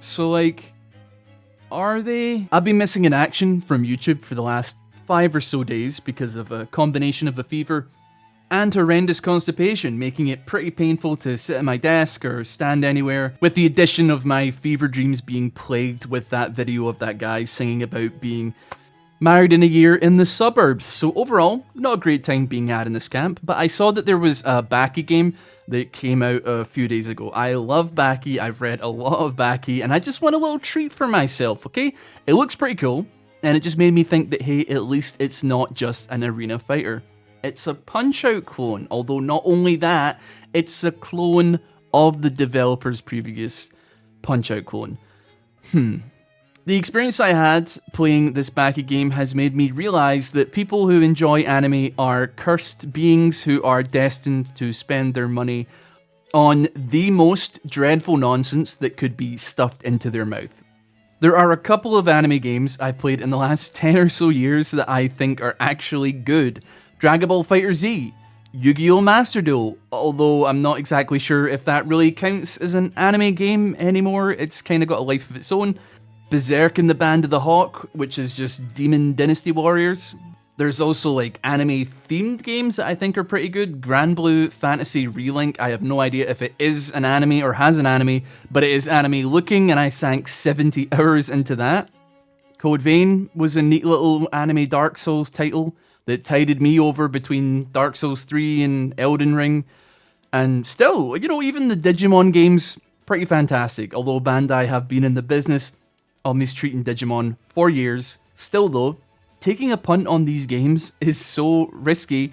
So like, are they? I've been missing in action from YouTube for the last 5 or so days because of a combination of a fever and horrendous constipation, making it pretty painful to sit at my desk or stand anywhere, with the addition of my fever dreams being plagued with that video of that guy singing about being married in a year in the suburbs. So overall, not a great time being at in this camp, but I saw that there was a Baki game that came out a few days ago. I love Baki, I've read a lot of Baki, and I just want a little treat for myself, okay? It looks pretty cool, and it just made me think that, hey, at least it's not just an arena fighter. It's a Punch-Out clone, although not only that, it's a clone of the developer's previous Punch-Out clone. The experience I had playing this Baki game has made me realize that people who enjoy anime are cursed beings who are destined to spend their money on the most dreadful nonsense that could be stuffed into their mouth. There are a couple of anime games I've played in the last 10 or so years that I think are actually good. Dragon Ball FighterZ, Yu-Gi-Oh! Master Duel, although I'm not exactly sure if that really counts as an anime game anymore, it's kind of got a life of its own. Berserk and the Band of the Hawk, which is just Demon Dynasty Warriors. There's also like anime themed games that I think are pretty good. Grand Blue Fantasy Relink, I have no idea if it is an anime or has an anime, but it is anime looking and I sank 70 hours into that. Code Vein was a neat little anime Dark Souls title that tided me over between Dark Souls 3 and Elden Ring. And still, you know, even the Digimon games, pretty fantastic. Although Bandai have been in the business of mistreating Digimon for years. Still though, taking a punt on these games is so risky.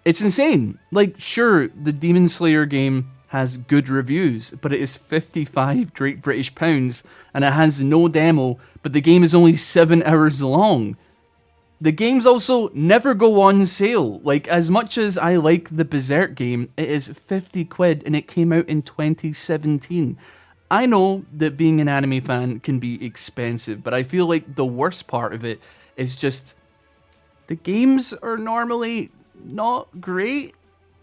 It's insane. Like, sure, the Demon Slayer game has good reviews, but it is 55 Great British pounds, and it has no demo, but the game is only 7 hours long. The games also never go on sale. Like, as much as I like the Berserk game, it is 50 quid and it came out in 2017. I know that being an anime fan can be expensive, but I feel like the worst part of it is just the games are normally not great.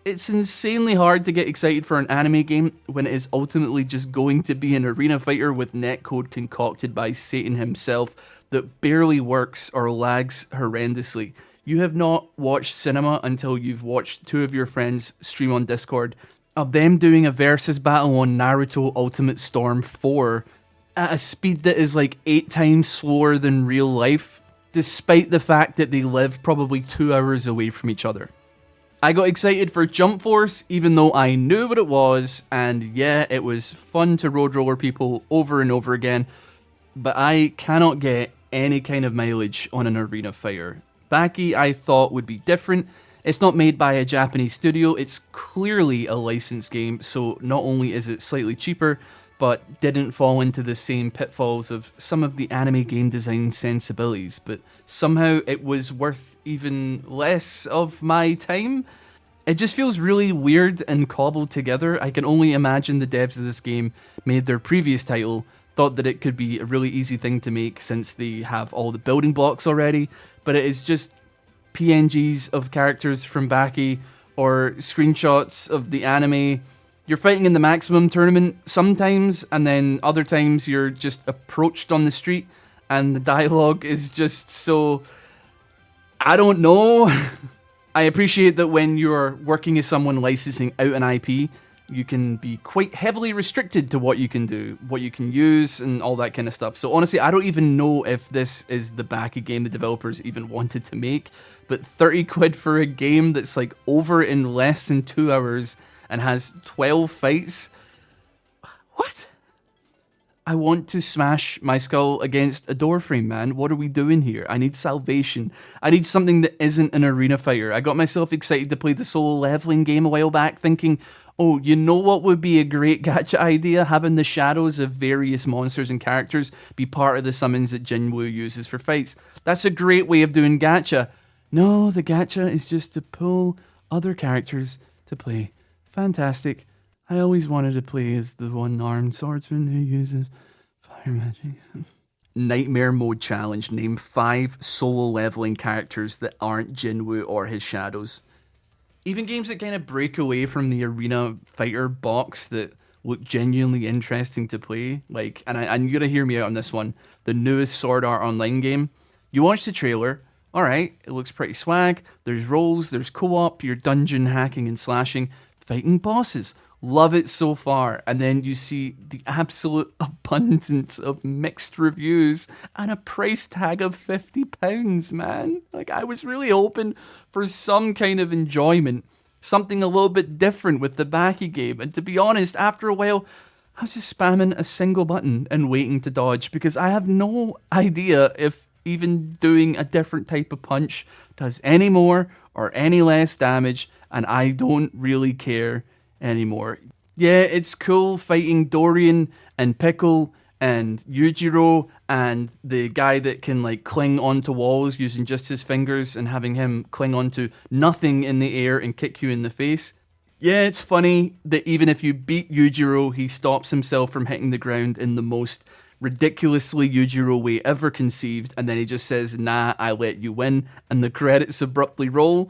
It's insanely hard to get excited for an anime game when it is ultimately just going to be an arena fighter with netcode concocted by Satan himself that barely works or lags horrendously. You have not watched cinema until you've watched 2 of your friends stream on Discord of them doing a versus battle on Naruto Ultimate Storm 4 at a speed that is like 8 times slower than real life, despite the fact that they live probably 2 hours away from each other. I got excited for Jump Force even though I knew what it was, and yeah, it was fun to road roller people over and over again, but I cannot get any kind of mileage on an arena fighter. Baki I thought would be different. It's not made by a Japanese studio, it's clearly a licensed game, so not only is it slightly cheaper, but didn't fall into the same pitfalls of some of the anime game design sensibilities, but somehow it was worth even less of my time. It just feels really weird and cobbled together. I can only imagine the devs of this game made their previous title, thought that it could be a really easy thing to make since they have all the building blocks already, but it is just PNGs of characters from Baki or screenshots of the anime. You're fighting in the maximum tournament sometimes, and then other times you're just approached on the street and the dialogue is just so, I don't know. I appreciate that when you're working as someone licensing out an IP, you can be quite heavily restricted to what you can do, what you can use, and all that kind of stuff. So honestly, I don't even know if this is the Baki game the developers even wanted to make, but 30 quid for a game that's like over in less than 2 hours and has 12 fights? What? I want to smash my skull against a door frame, man. What are we doing here? I need salvation. I need something that isn't an arena fighter. I got myself excited to play the solo leveling game a while back thinking, oh, you know what would be a great gacha idea? Having the shadows of various monsters and characters be part of the summons that Jinwoo uses for fights. That's a great way of doing gacha. No, the gacha is just to pull other characters to play. Fantastic. I always wanted to play as the one-armed swordsman who uses fire magic. Nightmare Mode Challenge. Name 5 solo leveling characters that aren't Jinwoo or his shadows. Even games that kind of break away from the arena fighter box that look genuinely interesting to play. Like, and you're gonna hear me out on this one. The newest Sword Art Online game. You watch the trailer. All right, it looks pretty swag. There's roles, there's co-op, you're dungeon hacking and slashing, fighting bosses. Love it so far. And then you see the absolute abundance of mixed reviews and a price tag of £50, man. Like, I was really hoping for some kind of enjoyment, something a little bit different with the Baki game. And to be honest, after a while, I was just spamming a single button and waiting to dodge because I have no idea if even doing a different type of punch does any more or any less damage, and I don't really care anymore. Yeah, it's cool fighting Dorian and Pickle and Yujiro and the guy that can like cling onto walls using just his fingers and having him cling onto nothing in the air and kick you in the face. Yeah, it's funny that even if you beat Yujiro, he stops himself from hitting the ground in the most ridiculously Yujiro way ever conceived, and then he just says, "Nah, I let you win," and the credits abruptly roll.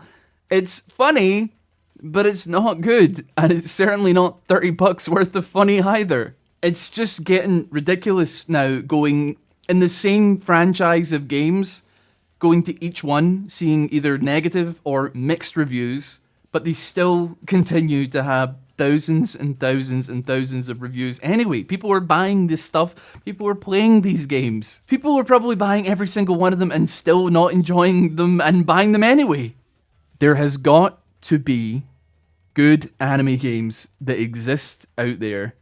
It's funny, but it's not good, and it's certainly not $30 worth of funny either. It's just getting ridiculous now, going in the same franchise of games, going to each one, seeing either negative or mixed reviews, but they still continue to have thousands and thousands and thousands of reviews. Anyway, people were buying this stuff. People were playing these games. People were probably buying every single one of them and still not enjoying them and buying them anyway. There has got to be good anime games that exist out there.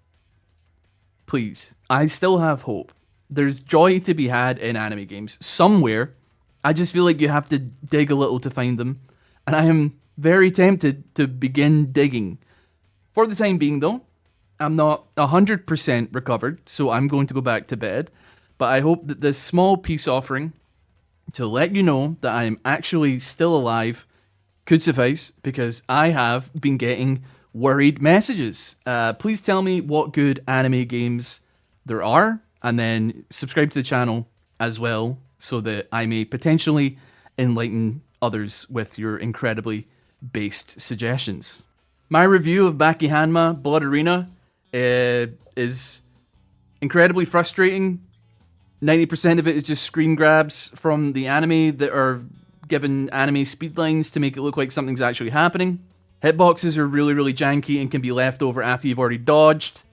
Please. I still have hope. There's joy to be had in anime games somewhere. I just feel like you have to dig a little to find them. And I am very tempted to begin digging. For the time being, though, I'm not 100% recovered, so I'm going to go back to bed. But I hope that this small peace offering to let you know that I am actually still alive could suffice, because I have been getting worried messages. Please tell me what good anime games there are, and then subscribe to the channel as well, so that I may potentially enlighten others with your incredibly based suggestions. My review of Baki Hanma Blood Arena is incredibly frustrating. 90% of it is just screen grabs from the anime that are given anime speedlines to make it look like something's actually happening. Hitboxes are really, really janky and can be left over after you've already dodged.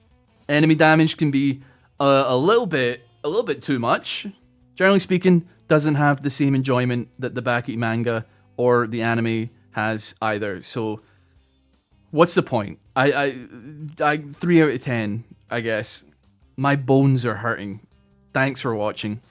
Enemy damage can be a little bit too much. Generally speaking, doesn't have the same enjoyment that the Baki manga or the anime has either. So what's the point? I 3 out of 10, I guess. My bones are hurting. Thanks for watching.